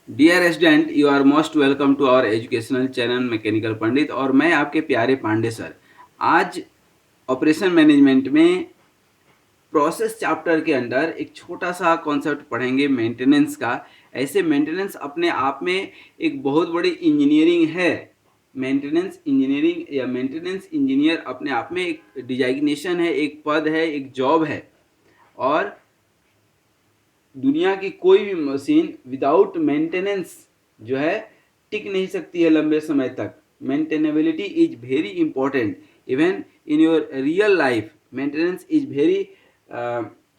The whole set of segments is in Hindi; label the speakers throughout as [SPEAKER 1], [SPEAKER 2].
[SPEAKER 1] Dear student, you are most welcome to our educational channel mechanical Pandit. और मैं आपके प्यारे पांडे सर। आज ऑपरेशन मैनेजमेंट में प्रोसेस चैप्टर के अंदर एक छोटा सा कॉन्सेप्ट पढ़ेंगे मेंटेनेंस का। ऐसे मेंटेनेंस अपने आप में एक बहुत बड़ी इंजीनियरिंग है। मेंटेनेंस इंजीनियरिंग या मेंटेनेंस इंजीनियर अपने आप में एक डिजाइग्नेशन है, एक पद है, एक जॉब है। और दुनिया की कोई भी मशीन विदाउट मेंटेनेंस जो है टिक नहीं सकती है लंबे समय तक। Maintainability is very important even in your real life. Maintenance is very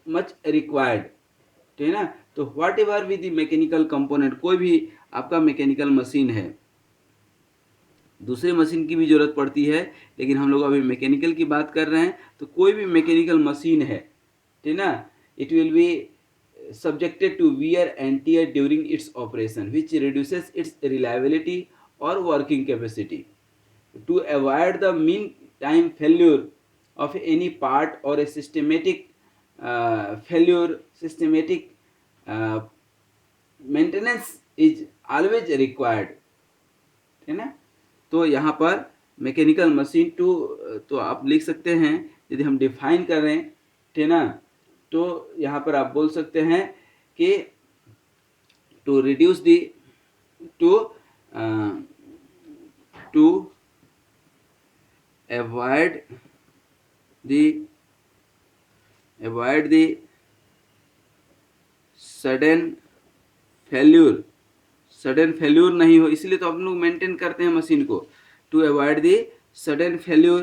[SPEAKER 1] much required, ठीक है ना। तो what ever with the mechanical component, कोई भी आपका मैकेनिकल मशीन है, दूसरे मशीन की भी जरूरत पड़ती है, लेकिन हम लोग अभी मैकेनिकल की बात कर रहे हैं। तो कोई भी मैकेनिकल मशीन है, ठीक ना, it will be subjected to wear and tear during its operation, which reduces its reliability or working capacity. To avoid the mean time failure of any part or a systematic systematic uh, maintenance is always required, है ना। तो यहाँ पर मैकेनिकल मशीन टू, तो आप लिख सकते हैं, यदि हम डिफाइन कर रहे हैं, ठीक है ना, तो यहाँ पर आप बोल सकते हैं कि to reduce the to to avoid the sudden failure. Sudden failure नहीं हो, इसलिए तो हम लोग मेंटेन करते हैं मशीन को। To avoid the sudden failure,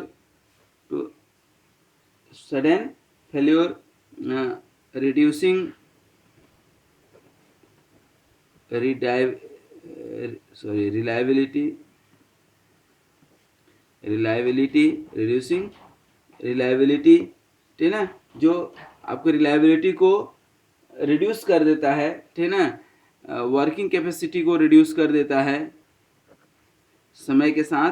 [SPEAKER 1] to sudden failure, reducing reliability reducing reliability, ठीक है ना, जो आपको रिलायबिलिटी को रिड्यूस कर देता है, ठीक है ना, वर्किंग कैपेसिटी को रिड्यूस कर देता है समय के साथ,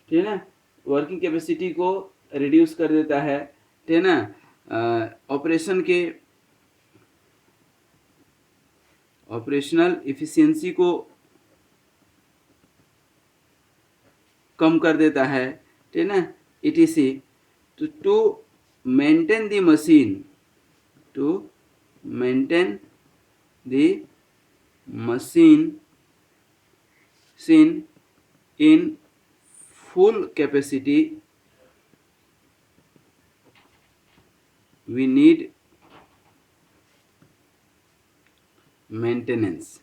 [SPEAKER 1] ठीक है ना, वर्किंग कैपेसिटी को रिड्यूस कर देता है, ठीक है ना, ऑपरेशनल इफिशियंसी को कम कर देता है, ठीक है ना, इटीसी। तो to maintain the machine, to maintain the machine in full capacity, we need maintenance.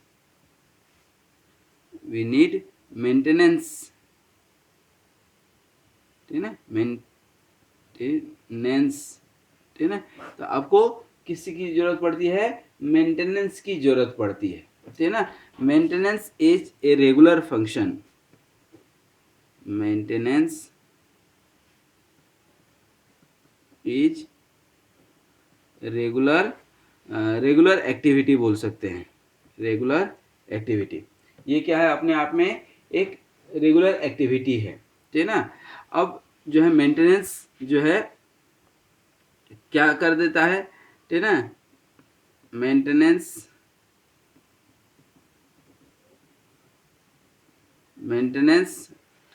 [SPEAKER 1] We need maintenance, ठीक है ना, मेंटेनेंस, ठीक है ना। तो आपको किसी की जरूरत पड़ती है, मेंटेनेंस की जरूरत पड़ती है, ठीक है ना। Maintenance is a regular function, maintenance is regular activity बोल सकते हैं, रेगुलर एक्टिविटी। ये क्या है, अपने आप में एक रेगुलर एक्टिविटी है, ठीक है ना। अब जो है मेंटेनेंस जो है क्या कर देता है, ठीक है ना, मेंटेनेंस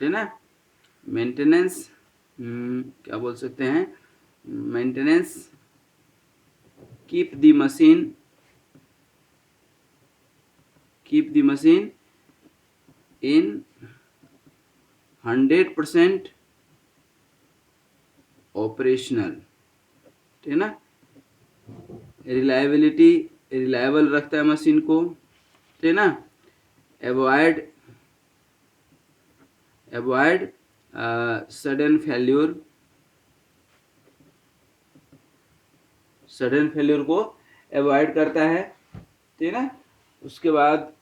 [SPEAKER 1] ठीक है ना, मेंटेनेंस क्या बोल सकते हैं, maintenance keep the machine in 100% operational, ठीक है ना। रिलायबल रखता है मशीन को, ठीक है ना। अवॉइड सडन फेल्यूर को अवॉइड करता है, ठीक है ना। उसके बाद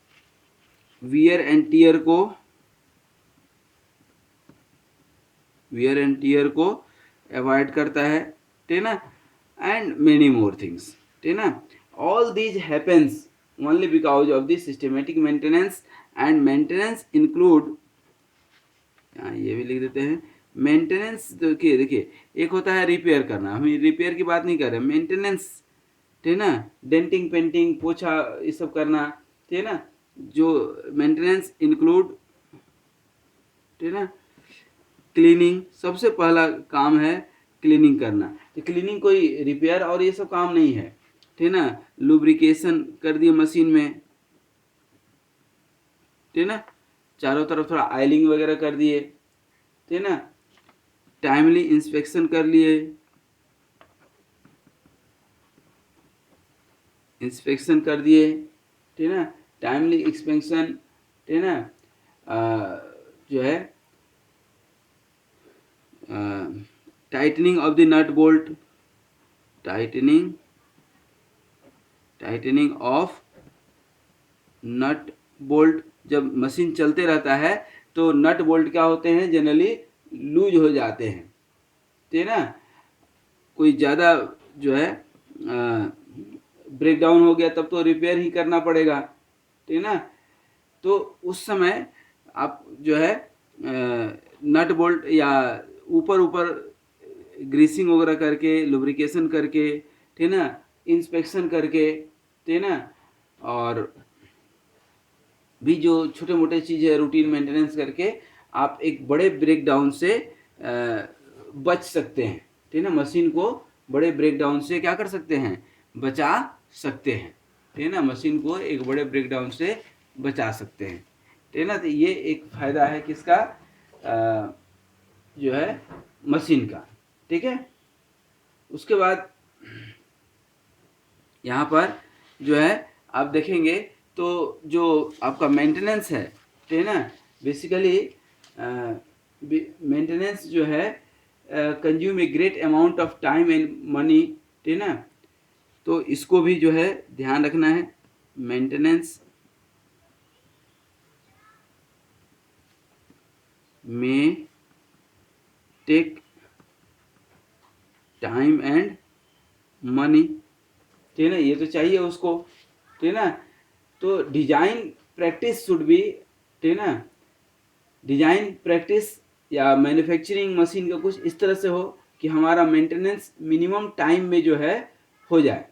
[SPEAKER 1] वियर एंड टीयर को अवॉइड करता है, ठीक है ना, एंड मेनी मोर थिंग्स, ठीक है ना। All these happens only because of the systematic maintenance, and maintenance include, ये भी लिख देते हैं, मेंटेनेंस। देखिए एक होता है रिपेयर करना, हम रिपेयर की बात नहीं कर रहे, मेंटेनेंस, ठीक है ना, डेंटिंग पेंटिंग पोछा ये सब करना, ठीक है ना, जो मेंटेनेंस इंक्लूड, ठीक है ना, क्लीनिंग, सबसे पहला काम है क्लीनिंग करना। तो क्लीनिंग कोई रिपेयर और ये सब काम नहीं है, ठीक है ना, लुब्रिकेशन कर दिए मशीन में, ठीक है ना, चारों तरफ थोड़ा ऑयलिंग वगैरह कर दिए, ठीक है ना, टाइमली इंस्पेक्शन कर लिए, इंस्पेक्शन कर दिए, ठीक है ना, टाइमली इंस्पेक्शन, ठीक है ना, जो है tightening of the nut bolt, tightening tightening of nut bolt, जब मशीन चलते रहता है तो नट बोल्ट क्या होते हैं, जनरली लूज हो जाते हैं, ठीक है ना, कोई ज़्यादा जो है ब्रेक डाउन हो गया तब तो रिपेयर ही करना पड़ेगा, ठीक है ना, तो उस समय आप जो है नट बोल्ट या ऊपर ऊपर ग्रीसिंग वगैरह करके, लुब्रिकेशन करके, ठीक है ना, इंस्पेक्शन करके, ठीक है ना, और भी जो छोटे मोटे चीज़ है रूटीन मेंटेनेंस करके आप एक बड़े ब्रेक डाउन से बच सकते हैं, ठीक है ना, मशीन को बड़े ब्रेक डाउन से क्या कर सकते हैं, बचा सकते हैं, ठीक है ना, मशीन को एक बड़े ब्रेक डाउन से बचा सकते हैं, ठीक है ना। तो ये एक फायदा है किसका, जो है मशीन का, ठीक है। उसके बाद यहाँ पर जो है आप देखेंगे तो जो आपका मेंटेनेंस है, ठीक है ना, बेसिकली मेंटेनेंस जो है consume a great amount of time and money, ठीक है ना, तो इसको भी जो है ध्यान रखना है। मेंटेनेंस में टेक टाइम एंड मनी, ठीक है ना, ये तो चाहिए उसको, ठीक है ना, तो डिजाइन प्रैक्टिस शुड बी, ठीक है ना, डिजाइन प्रैक्टिस या मैन्युफैक्चरिंग मशीन का कुछ इस तरह से हो कि हमारा मेंटेनेंस मिनिमम टाइम में जो है हो जाए,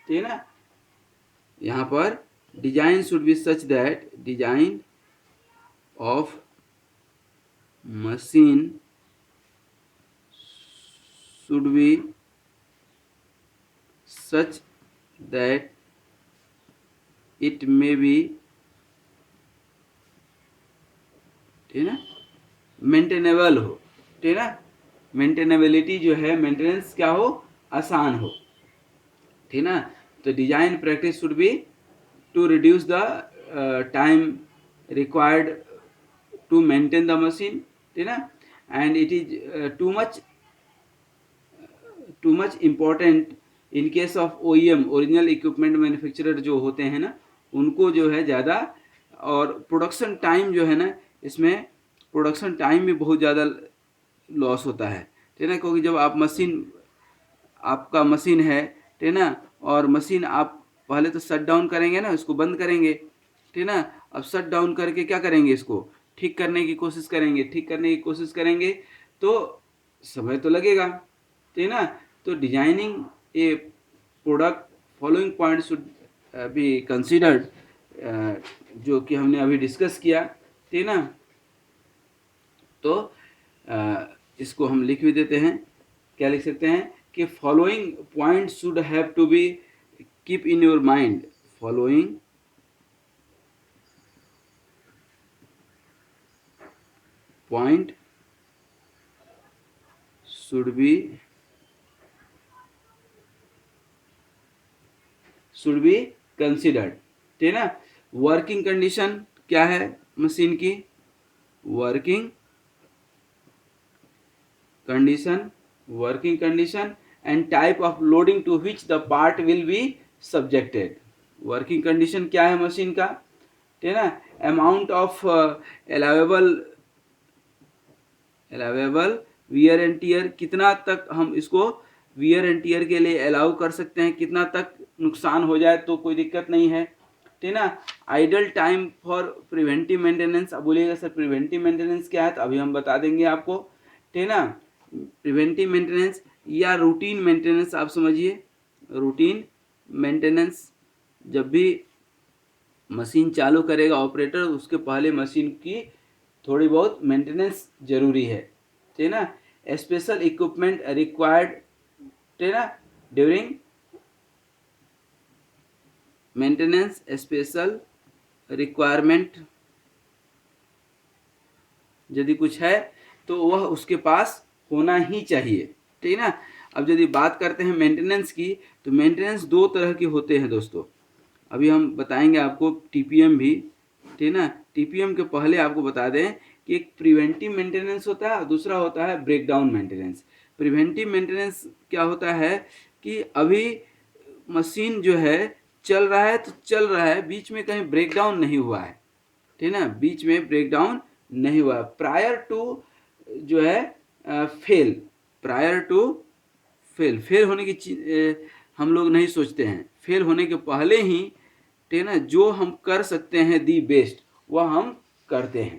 [SPEAKER 1] ठीक है ना। यहाँ पर design should be such that design of machine should be such that it may be, ठीक है ना, मेंटेनेबल हो, ठीक है ना, मेंटेनेबिलिटी जो है मेंटेनेंस क्या हो, आसान हो, ठीक है ना। तो design practice should be to reduce the time required to maintain the machine, ठीक है ना, and it is too much important in case of OEM, original equipment manufacturer जो होते हैं ना, उनको जो है ज़्यादा, और प्रोडक्शन टाइम जो है ना, इसमें प्रोडक्शन टाइम भी बहुत ज़्यादा लॉस होता है, ठीक है ना, क्योंकि जब आप मशीन, आपका मशीन है, ठीक है ना, और मशीन आप पहले तो शट डाउन करेंगे ना, इसको बंद करेंगे, ठीक है ना, अब शट डाउन करके क्या करेंगे, इसको ठीक करने की कोशिश करेंगे, ठीक करने की कोशिश करेंगे तो समय तो लगेगा, ठीक है ना। तो designing A product following point should be considered, जो कि हमने अभी डिस्कस किया, ठीक है ना। तो इसको हम लिख भी देते हैं, क्या लिख सकते हैं कि following point should have to be keep in your mind, following point should be considered, ठीक है ना। वर्किंग कंडीशन क्या है मशीन की, working condition and type of loading to which the part will be subjected. Working condition क्या है मशीन का, ठीक है ना, amount of allowable wear and tear, कितना तक हम इसको वियर एंड टीयर के लिए अलाउ कर सकते हैं, कितना तक नुकसान हो जाए तो कोई दिक्कत नहीं है, ठीक है ना। Idle time for preventive maintenance, अब बोलिएगा सर प्रिवेंटिव मेंटेनेंस क्या है, तो अभी हम बता देंगे आपको, ठीक है ना। प्रिवेंटिव मेंटेनेंस या रूटीन मेंटेनेंस आप समझिए, रूटीन मेंटेनेंस, जब भी मशीन चालू करेगा ऑपरेटर, उसके पहले मशीन की थोड़ी बहुत मेंटेनेंस जरूरी है, ठीक है ना। स्पेशल इक्विपमेंट रिक्वायर्ड, ठीक है ना, ड्यूरिंग मेंटेनेंस, स्पेशल रिक्वायरमेंट यदि कुछ है तो वह उसके पास होना ही चाहिए, ठीक है ना। अब यदि बात करते हैं मेंटेनेंस की, तो मेंटेनेंस दो तरह के होते हैं दोस्तों। अभी हम बताएंगे आपको टीपीएम भी, ठीक है ना। टीपीएम के पहले आपको बता दें कि एक प्रिवेंटिव मेंटेनेंस होता है और दूसरा होता है ब्रेकडाउन मेंटेनेंस। प्रिवेंटिव मेंटेनेंस क्या होता है कि अभी मशीन जो है चल रहा है तो चल रहा है, बीच में कहीं ब्रेकडाउन नहीं हुआ है, ठीक है ना, बीच में ब्रेकडाउन नहीं हुआ, प्रायर टू जो है fail, prior to fail, fail होने की हम लोग नहीं सोचते हैं, फेल होने के पहले ही, ठीक है ना, जो हम कर सकते हैं दी बेस्ट वह हम करते हैं,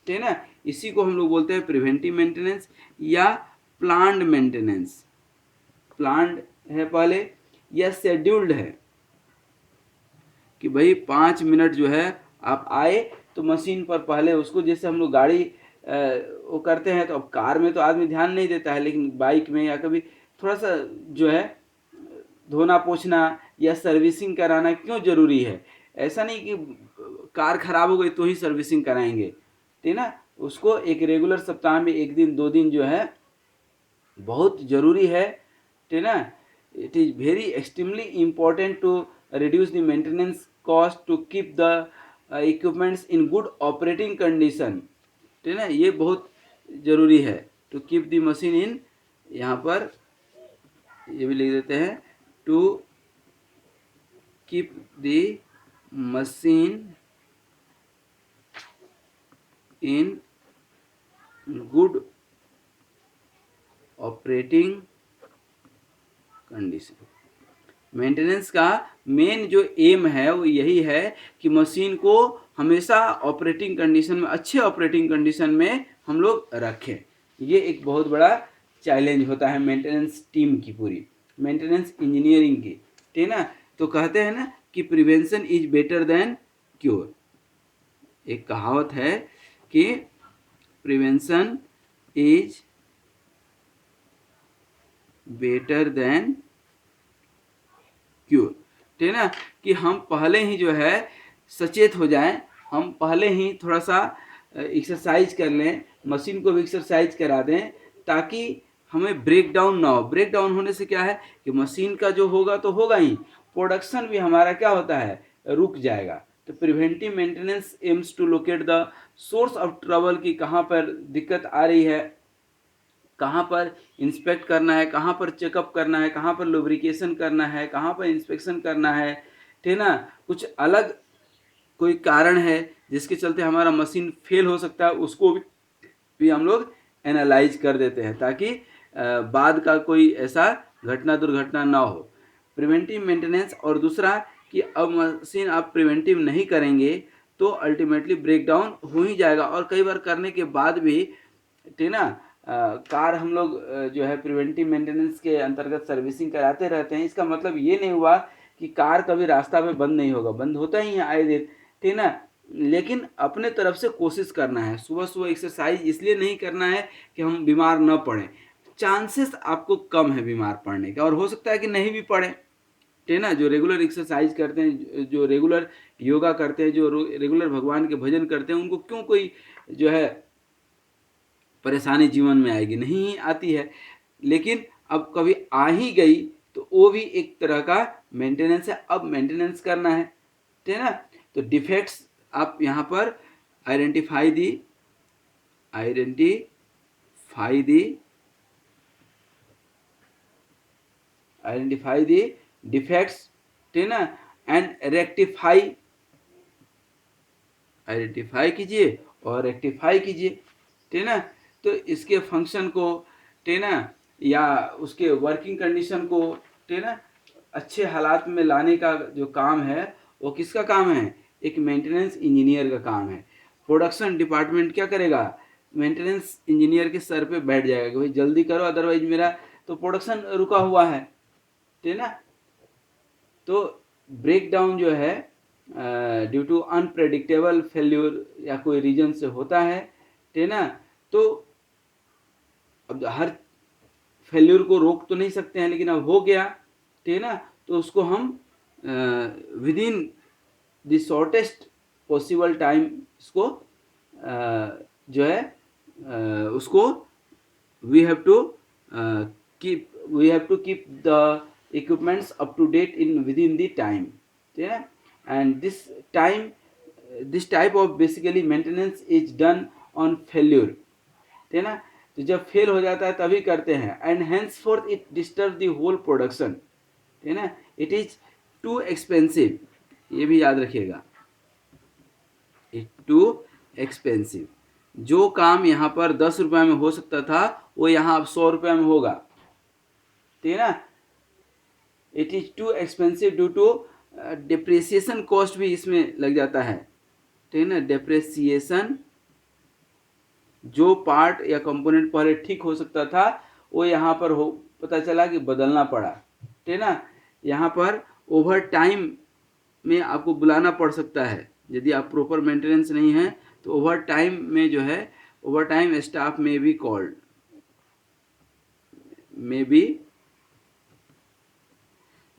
[SPEAKER 1] ठीक है ना। इसी को हम लोग बोलते हैं प्रिवेंटिव मेंटेनेंस या प्लान्ड मेंटेनेंस। प्लान्ड है पहले या शेड्यूल्ड है कि भाई 5 मिनट जो है आप आए तो मशीन पर पहले उसको, जैसे हम लोग गाड़ी वो करते हैं, तो अब कार में तो आदमी ध्यान नहीं देता है, लेकिन बाइक में या कभी थोड़ा सा जो है धोना पोछना या सर्विसिंग कराना क्यों जरूरी है। ऐसा नहीं कि कार खराब हो गई तो ही सर्विसिंग कराएंगे, ठीक है ना। उसको एक रेगुलर सप्ताह में 1 दिन 2 दिन जो है बहुत जरूरी है, ठीक है ना। It is very extremely important to reduce the maintenance cost to keep the equipments in good operating condition, ठीक है ना, ये बहुत जरूरी है। To keep the machine in, यहाँ पर ये भी लिख देते हैं, to keep the machine in good operating condition. Maintenance का मेन जो एम है वो यही है कि मशीन को हमेशा ऑपरेटिंग कंडीशन में, अच्छे ऑपरेटिंग कंडीशन में हम लोग रखें। ये एक बहुत बड़ा चैलेंज होता है मेंटेनेंस टीम की, पूरी मेंटेनेंस इंजीनियरिंग की, ठीक है ना। तो कहते हैं ना कि prevention is better than cure. एक कहावत है कि prevention is better than cure, ठीक है ना, कि हम पहले ही जो है सचेत हो जाएं, हम पहले ही थोड़ा सा एक्सरसाइज कर लें, मशीन को भी एक्सरसाइज करा दें, ताकि हमें ब्रेक डाउन ना हो। ब्रेक डाउन होने से क्या है कि मशीन का जो होगा तो होगा ही, प्रोडक्शन भी हमारा क्या होता है, रुक जाएगा। तो preventive maintenance aims to locate the source of trouble, की कहाँ पर दिक्कत आ रही है, कहाँ पर इंस्पेक्ट करना है, कहाँ पर चेकअप करना है, कहाँ पर लुब्रिकेशन करना है, कहाँ पर इंस्पेक्शन करना है, ठीक है ना। कुछ अलग कोई कारण है जिसके चलते हमारा मशीन फेल हो सकता है, उसको भी हम लोग एनालाइज कर देते हैं, ताकि बाद का कोई ऐसा घटना दुर्घटना ना हो। प्रिवेंटिव मेंटेनेंस, और दूसरा कि अब मशीन आप प्रिवेंटिव नहीं करेंगे तो अल्टीमेटली ब्रेक डाउन हो ही जाएगा, और कई बार करने के बाद भी, ठीक है ना, कार हम लोग जो है प्रिवेंटिव मेंटेनेंस के अंतर्गत सर्विसिंग कराते रहते हैं। इसका मतलब ये नहीं हुआ कि कार कभी रास्ता में बंद नहीं होगा, बंद होता ही है आए दिन, ठीक है ना। लेकिन अपने तरफ से कोशिश करना है, सुबह सुबह एक्सरसाइज इसलिए नहीं करना है कि हम बीमार न पड़ें, चांसेस आपको कम है बीमार पड़ने का, और हो सकता है कि नहीं भी पड़े, ठीक है ना। जो रेगुलर एक्सरसाइज करते हैं, जो रेगुलर योगा करते हैं, जो रेगुलर भगवान के भजन करते हैं, उनको क्यों कोई जो है परेशानी जीवन में आएगी, नहीं आती है, लेकिन अब कभी आ ही गई तो वो भी एक तरह का मेंटेनेंस है, अब मेंटेनेंस करना है, ठीक है ना। तो डिफेक्ट्स आप यहाँ पर identify the, identify the, identify the defects, ठीक है ना, एंड रेक्टिफाई, आइडेंटिफाई कीजिए और रेक्टिफाई कीजिए, ठीक है ना। तो इसके फंक्शन को, ठीक है ना, या उसके वर्किंग कंडीशन को, ठीक है ना, अच्छे हालात में लाने का जो काम है वो किसका काम है, एक मेंटेनेंस इंजीनियर का काम है। प्रोडक्शन डिपार्टमेंट क्या करेगा, मेंटेनेंस इंजीनियर के सर पे बैठ जाएगा कि भाई जल्दी करो, अदरवाइज मेरा तो प्रोडक्शन रुका हुआ है, ठीक है ना। तो ब्रेक डाउन जो है ड्यू टू अनप्रेडिक्टेबल फेल्यूर या कोई रीजन से होता है, ठीक है ना। तो अब हर फेल्यूर को रोक तो नहीं सकते हैं, लेकिन अब हो गया, ठीक है ना, तो उसको हम within the shortest possible time इसको जो है उसको we have to keep the equipments up to date in within the time, ठीक है। And this type of basically maintenance is done on failure, ठीक है ना। तो जब फेल हो जाता है तभी करते हैं। And henceforth it disturb the whole production, ठीक है ना। इट इज टू एक्सपेंसिव, ये भी याद रखिएगा, इट टू एक्सपेंसिव। जो काम यहाँ पर 10 रुपये में हो सकता था वो यहाँ अब 100 रुपये में होगा, ठीक है ना। It is too expensive due to depreciation cost भी इसमें लग जाता है, ठीक है ना। डिप्रिसिएशन, जो पार्ट या कंपोनेंट पहले ठीक हो सकता था वो यहाँ पर हो पता चला कि बदलना पड़ा, ठीक है ना। यहाँ पर ओवर टाइम में आपको बुलाना पड़ सकता है, यदि आप प्रॉपर मेंटेनेंस नहीं है तो ओवर टाइम में जो है ओवर टाइम स्टाफ में भी कॉल्ड में भी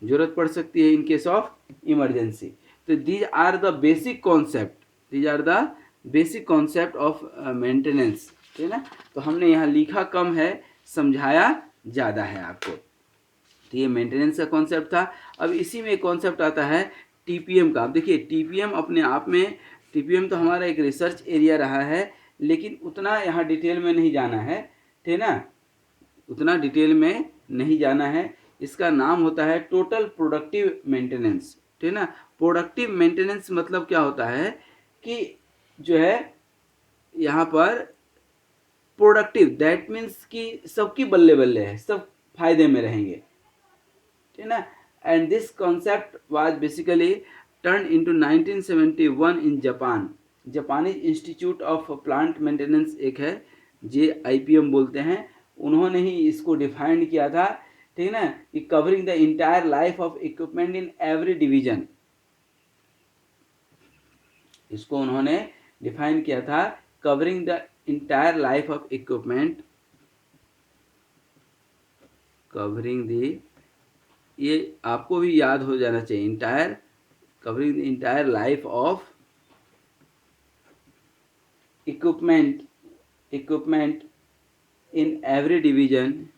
[SPEAKER 1] जरूरत पड़ सकती है इन केस ऑफ इमरजेंसी। तो these are the basic concept, these are the basic concept of maintenance, ठीक है ना। तो हमने यहाँ लिखा कम है, समझाया ज़्यादा है आपको। तो ये मेंटेनेंस का कॉन्सेप्ट था। अब इसी में एक कॉन्सेप्ट आता है टीपीएम का। अब देखिए टीपीएम अपने आप में, टीपीएम तो हमारा एक रिसर्च एरिया रहा है, लेकिन उतना यहाँ डिटेल में नहीं जाना है, ठीक है ना, उतना डिटेल में नहीं जाना है। इसका नाम होता है टोटल प्रोडक्टिव मेंटेनेंस, ठीक है ना। प्रोडक्टिव मेंटेनेंस मतलब क्या होता है कि जो है यहाँ पर प्रोडक्टिव, दैट मीन्स कि सबकी बल्ले बल्ले है, सब फायदे में रहेंगे, ठीक है ना। And this concept was basically turn into 1971 in Japan. Japanese institute of plant maintenance एक है, JIPM बोलते हैं, उन्होंने ही इसको डिफाइन किया था, ठीक है ना, कि covering the entire life of equipment in every division. इसको उन्होंने डिफाइन किया था, covering the entire life of equipment, covering the, ये आपको भी याद हो जाना चाहिए, entire, covering the entire life of equipment in every division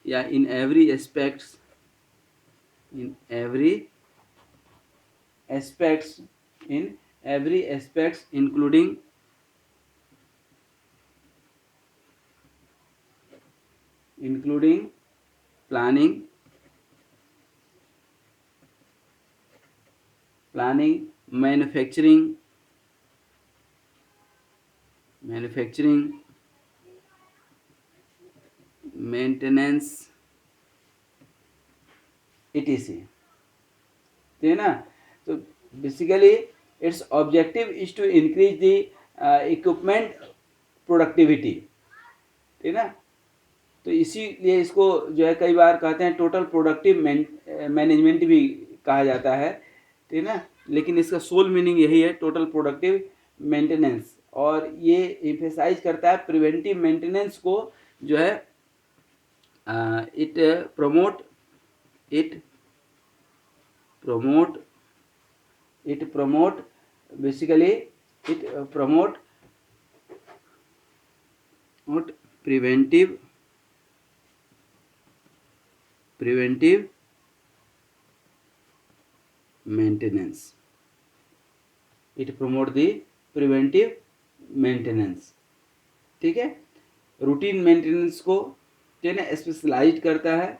[SPEAKER 1] या in every aspects, in every aspects including planning, manufacturing, maintenance, etc, ठीक है ना। तो basically its objective is to increase the equipment productivity, ठीक है ना। तो इसीलिए इसको जो है कई बार कहते हैं टोटल प्रोडक्टिव मैनेजमेंट भी कहा जाता है, ठीक है ना, लेकिन इसका सोल मीनिंग यही है, टोटल प्रोडक्टिव मेंटेनेंस। और ये एम्फेसाइज करता है प्रिवेंटिव मेंटेनेंस को, जो है it promote basically it promote preventive maintenance, it promote the preventive maintenance, ठीक है। रूटीन मेंटेनेंस को, ठीक है ना, स्पेशलाइज करता है,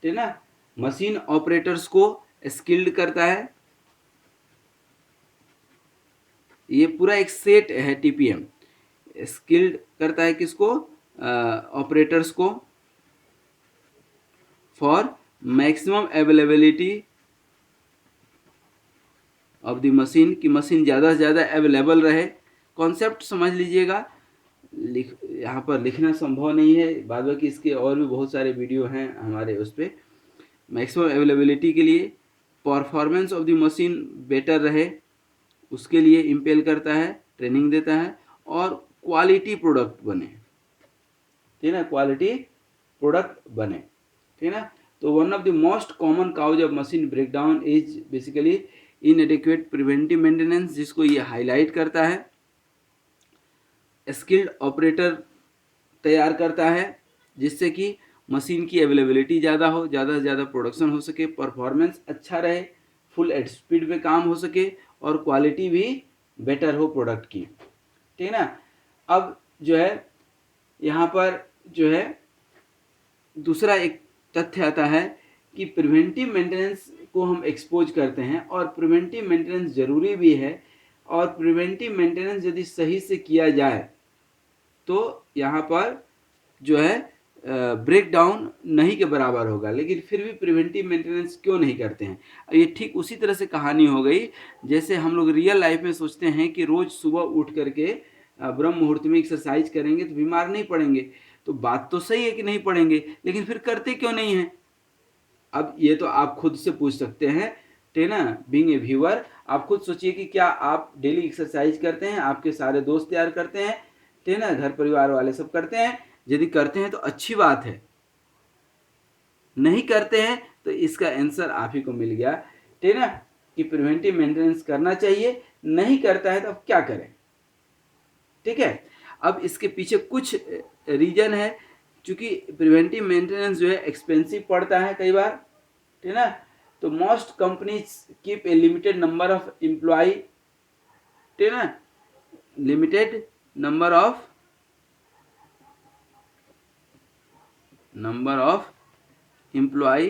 [SPEAKER 1] ठीक है ना। मशीन ऑपरेटर्स को स्किल्ड करता है। ये पूरा एक सेट है टीपीएम। स्किल्ड करता है किसको? ऑपरेटर्स को, for maximum availability of the machine, की मशीन ज़्यादा से ज़्यादा अवेलेबल रहे। कॉन्सेप्ट समझ लीजिएगा, यहाँ पर लिखना संभव नहीं है, बाद बाकी इसके और भी बहुत सारे वीडियो हैं हमारे उस पर। मैक्सिमम अवेलेबिलिटी के लिए performance of the machine better रहे उसके लिए इम्पेल करता है, ट्रेनिंग देता है, और क्वालिटी प्रोडक्ट बने, ठीक है ना, क्वालिटी प्रोडक्ट बने, ठीक है ना। तो one of the most common cause of machine breakdown is basically inadequate preventive maintenance, जिसको ये हाईलाइट करता है। स्किल्ड ऑपरेटर तैयार करता है जिससे कि मशीन की अवेलेबिलिटी ज़्यादा हो, ज़्यादा से ज़्यादा प्रोडक्शन हो सके, परफॉर्मेंस अच्छा रहे, फुल एट स्पीड पे काम हो सके, और क्वालिटी भी बेटर हो प्रोडक्ट की, ठीक है ना। अब जो है यहाँ पर जो है दूसरा एक तथ्य आता है कि प्रिवेंटिव मेंटेनेंस को हम एक्सपोज करते हैं, और प्रिवेंटिव मेंटेनेंस ज़रूरी भी है, और प्रिवेंटिव मेंटेनेंस यदि सही से किया जाए तो यहाँ पर जो है ब्रेक डाउन नहीं के बराबर होगा। लेकिन फिर भी प्रिवेंटिव मेंटेनेंस क्यों नहीं करते हैं? ये ठीक उसी तरह से कहानी हो गई जैसे हम लोग रियल लाइफ में सोचते हैं कि रोज़ सुबह उठ करके ब्रह्म मुहूर्त में एक्सरसाइज करेंगे तो बीमार नहीं पड़ेंगे। तो बात तो सही है कि नहीं पड़ेंगे, लेकिन फिर करते क्यों नहीं हैं? अब ये तो आप खुद से पूछ सकते हैं, ठीक है ना। बीइंग ए व्यूअर, आप खुद सोचिए कि क्या आप डेली एक्सरसाइज करते हैं? आपके सारे दोस्त तैयार करते हैं, ठीक है ना, घर परिवार वाले सब करते हैं? यदि करते हैं तो अच्छी बात है, नहीं करते हैं तो इसका आंसर आप ही को मिल गया, ठीक है ना, कि प्रिवेंटिव मेंटेनेंस करना चाहिए। नहीं करता है तो अब क्या करें, ठीक है। अब इसके पीछे कुछ रीजन है, क्योंकि प्रिवेंटिव मेंटेनेंस जो है एक्सपेंसिव पड़ता है कई बार, ठीक है ना। तो most companies keep a limited number of employ, ठीक है ना, limited number of employ,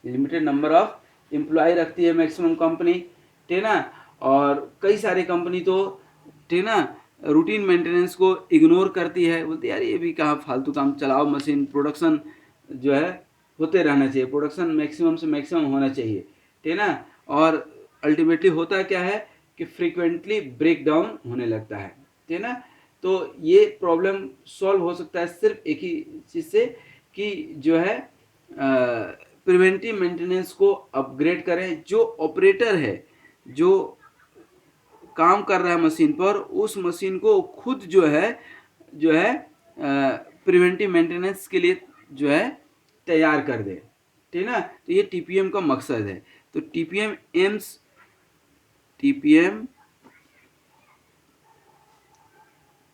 [SPEAKER 1] limited number of employ रखती है मैक्सिमम कंपनी, ठीक है ना। और कई सारी कंपनी तो, ठीक है ना, रूटीन मेंटेनेंस को इग्नोर करती है, बोलती है यार ये भी कहाँ फालतू काम, चलाओ मशीन, प्रोडक्शन जो है होते रहना चाहिए, प्रोडक्शन मैक्सिमम से मैक्सिमम होना चाहिए, ठीक है ना। और अल्टीमेटली होता क्या है कि फ्रीक्वेंटली ब्रेक डाउन होने लगता है, ठीक है ना। तो ये प्रॉब्लम सॉल्व हो सकता है सिर्फ एक ही चीज़ से, कि जो है प्रिवेंटिव मेंटेनेंस को अपग्रेड करें। जो ऑपरेटर है, जो काम कर रहा है मशीन पर, उस मशीन को खुद जो है प्रिवेंटिव मेंटेनेंस के लिए जो है तैयार कर दे, ठीक है ना। तो ये टीपीएम का मकसद है। तो टीपीएम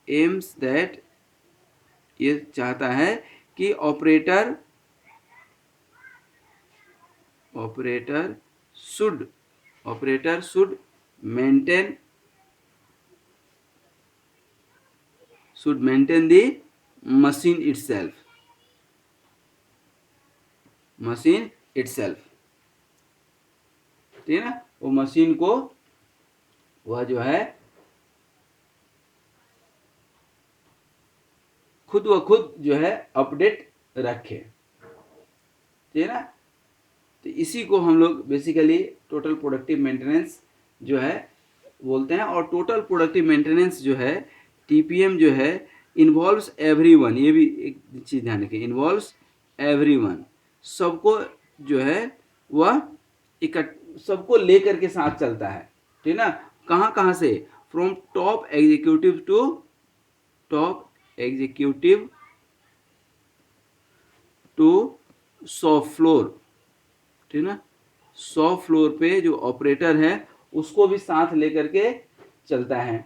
[SPEAKER 1] एम्स दैट, ये चाहता है कि operator should maintain the machine itself, ठीक है ना। वो मशीन को वह जो है खुद जो है अपडेट रखे, ठीक है ना। तो इसी को हम लोग बेसिकली टोटल प्रोडक्टिव मेंटेनेंस जो है बोलते हैं। और टोटल प्रोडक्टिव मेंटेनेंस जो है टीपीएम जो है इन्वॉल्व्स एवरीवन, ये भी एक चीज़ ध्यान रखें, इन्वॉल्व्स एवरीवन, सबको जो है वह सबको लेकर के साथ चलता है, ठीक है ना। कहाँ कहाँ से? From top executive to shop floor, ठीक है ना। शॉप फ्लोर पे जो ऑपरेटर है उसको भी साथ लेकर के चलता है,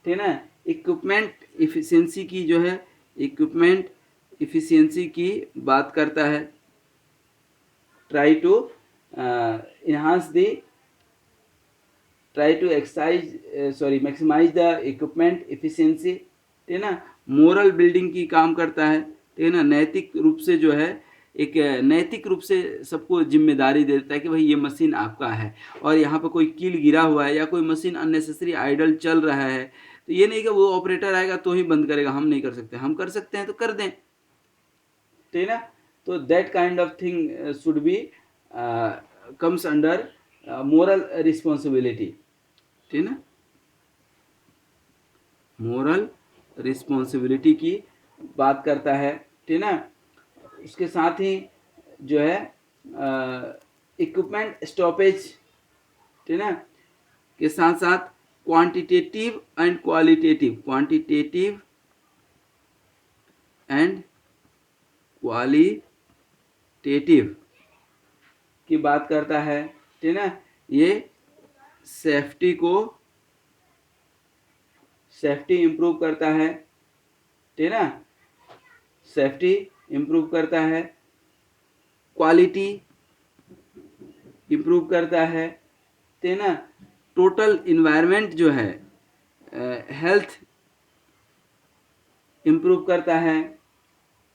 [SPEAKER 1] ठीक है ना। इक्विपमेंट इफिशिएंसी की बात करता है। Try to maximize the equipment efficiency, ठीक है ना। मोरल बिल्डिंग की काम करता है, ठीक है ना। नैतिक रूप से जो है नैतिक रूप से सबको जिम्मेदारी देता है कि भाई ये मशीन आपका है, और यहाँ पर कोई कील गिरा हुआ है या कोई मशीन अननेसेसरी आइडल चल रहा है, तो ये नहीं कि वो ऑपरेटर आएगा तो ही बंद करेगा, हम नहीं कर सकते, हम कर सकते हैं तो कर दें, ठीक है ना। तो that kind of thing should be comes under moral responsibility, ठीक है ना। मोरल रिस्पॉन्सिबिलिटी की बात करता है, ठीक है ना। उसके साथ ही जो है इक्विपमेंट स्टॉपेज, ठीक है ना, के साथ साथ quantitative and qualitative, quantitative and qualitative की बात करता है, ठीक है ना। ये सेफ्टी इंप्रूव करता है, ठीक है ना, सेफ्टी इंप्रूव करता है, क्वालिटी इंप्रूव करता है, ठीक है ना, टोटल इन्वायरमेंट जो है हेल्थ इम्प्रूव करता है,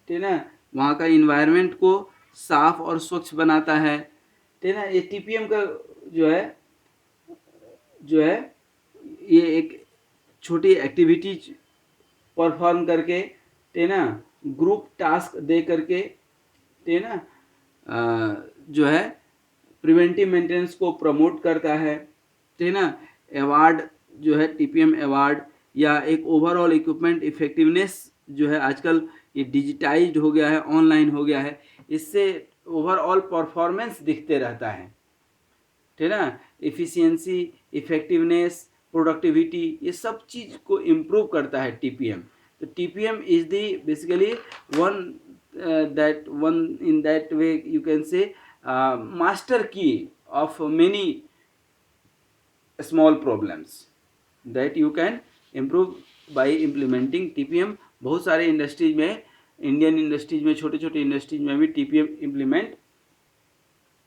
[SPEAKER 1] ठीक है ना, वहाँ का इन्वायरमेंट को साफ और स्वच्छ बनाता है, ठीक है ना। ये टीपीएम का जो है ये एक छोटी एक्टिविटीज परफॉर्म करके, ठीक है ना, ग्रुप टास्क दे करके, ठीक है ना, जो है प्रिवेंटिव मेंटेनेंस को प्रमोट करता है, ठीक है ना। अवार्ड जो है टीपीएम अवार्ड या एक ओवरऑल इक्विपमेंट इफेक्टिवनेस जो है आजकल ये डिजिटाइज्ड हो गया है, ऑनलाइन हो गया है, इससे ओवरऑल परफॉर्मेंस दिखते रहता है, ठीक है ना। इफिशियंसी, इफेक्टिवनेस, प्रोडक्टिविटी, ये सब चीज़ को इम्प्रूव करता है टीपीएम। तो TPM is the basically one in that way you can say master key of many small problems that you can improve by implementing TPM। बहुत सारे इंडस्ट्रीज में, इंडियन इंडस्ट्रीज में, छोटे छोटे इंडस्ट्रीज में भी टीपीएम इम्प्लीमेंट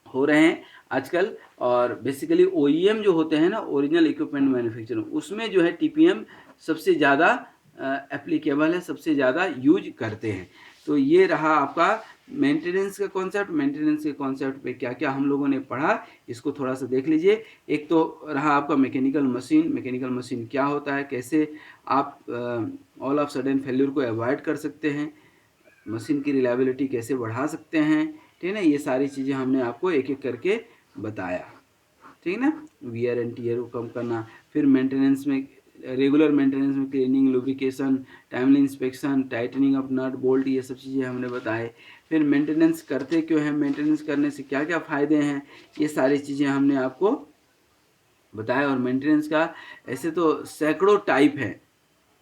[SPEAKER 1] हो रहे हैं आजकल। और बेसिकली ओईएम जो होते हैं ना, ओरिजिनल इक्विपमेंट मैन्युफैक्चर, उसमें जो है टीपीएम सबसे ज़्यादा एप्लीकेबल है, सबसे ज़्यादा यूज करते हैं। तो ये रहा आपका मेंटेनेंस का कॉन्सेप्ट। मेंटेनेंस के कॉन्सेप्ट पे क्या क्या हम लोगों ने पढ़ा, इसको थोड़ा सा देख लीजिए। एक तो रहा आपका मैकेनिकल मशीन। मैकेनिकल मशीन क्या होता है, कैसे आप ऑल ऑफ सडन फेल्यूर को अवॉइड कर सकते हैं, मशीन की रिलायबिलिटी कैसे बढ़ा सकते हैं, ठीक है ना। ये सारी चीज़ें हमने आपको एक एक करके बताया, ठीक है ना। वियर एंड टीयर को कम करना, फिर मेंटेनेंस में, रेगुलर मेंटेनेंस में cleaning, lubrication, timely inspection, tightening of nut bolt, ये सब चीज़ें हमने बताए। फिर मेंटेनेंस करते क्यों हैं, मेंटेनेंस करने से क्या क्या फ़ायदे हैं, ये सारी चीज़ें हमने आपको बताया। और मेंटेनेंस का ऐसे तो सैकड़ों टाइप है,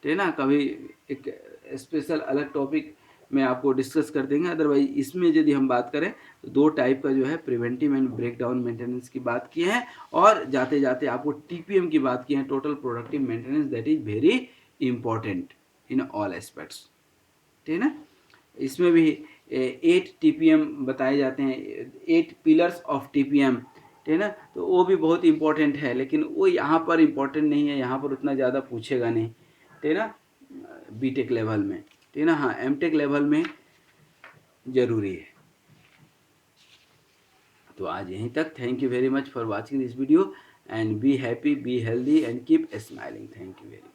[SPEAKER 1] ठीक है ना। कभी एक स्पेशल अलग टॉपिक में आपको डिस्कस कर देंगे। अदरवाइज इसमें यदि हम बात करें तो दो टाइप का जो है preventive and breakdown maintenance की बात की है, और जाते जाते आपको टीपीएम की बात की है, total productive maintenance, that is very important in all aspects, ठीक है ना। इसमें भी 8 टीपीएम बताए जाते हैं, 8 पिलर्स ऑफ टीपीएम, ठीक है ना। तो वो भी बहुत इंपॉर्टेंट है, लेकिन वो यहाँ पर इंपॉर्टेंट नहीं है, यहाँ पर उतना ज़्यादा पूछेगा नहीं, ठीक है ना, बीटेक लेवल में, ठीक है ना। हाँ, एमटेक लेवल में ज़रूरी है। तो आज यहीं तक। Thank you very much for watching this video and be happy, be healthy and keep smiling. Thank you very much.